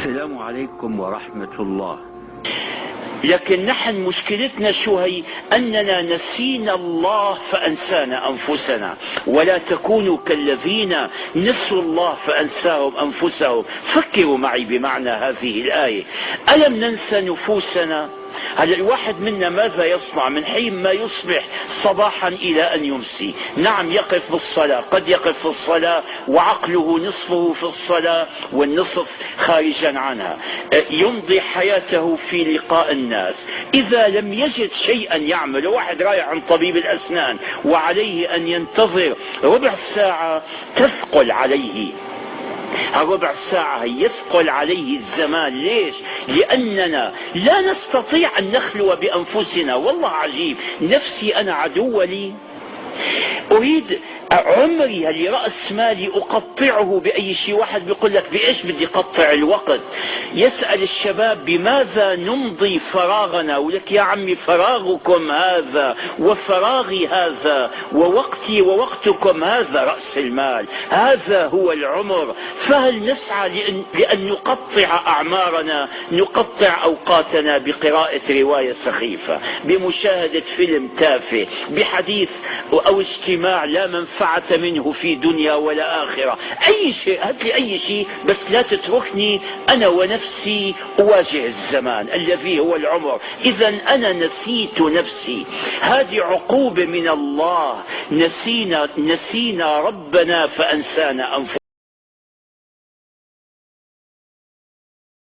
السلام عليكم ورحمة الله. لكن نحن مشكلتنا شو هي؟ أننا نسينا الله فأنسانا أنفسنا. ولا تكونوا كالذين نسوا الله فأنساهم أنفسهم. فكروا معي بمعنى هذه الآية. ألم ننسى نفوسنا؟ هذا الواحد منا ماذا يصنع من حين ما يصبح صباحا إلى أن يمسي؟ نعم، يقف بالصلاة، قد يقف في الصلاة وعقله نصفه في الصلاة والنصف خارجا عنها. يمضي حياته في لقاء الناس. إذا لم يجد شيئا يعمل، واحد رايح عند طبيب الأسنان وعليه أن ينتظر ربع ساعة تثقل عليه، الربع ساعة يثقل عليه الزمان. ليش؟ لأننا لا نستطيع أن نخلو بأنفسنا. والله عجيب، نفسي أنا عدو لي. أريد عمري اللي رأس مالي أقطعه بأي شيء. واحد بيقول لك بإيش بدي أقطع الوقت؟ يسأل الشباب بماذا نمضي فراغنا؟ ولك يا عمي فراغكم هذا وفراغي هذا ووقتي ووقتكم هذا رأس المال، هذا هو العمر. فهل نسعى لأن نقطع أعمارنا، نقطع أوقاتنا بقراءة رواية سخيفة، بمشاهدة فيلم تافه، بحديث أو اجتماع لا منفعة منه في دنيا ولا آخرة؟ أي شيء، هات لي أي شيء، بس لا تتركني أنا ونفسي أواجه الزمان الذي هو العمر. إذا أنا نسيت نفسي. هذه عقوبة من الله. نسينا ربنا فأنسانا أنفسنا.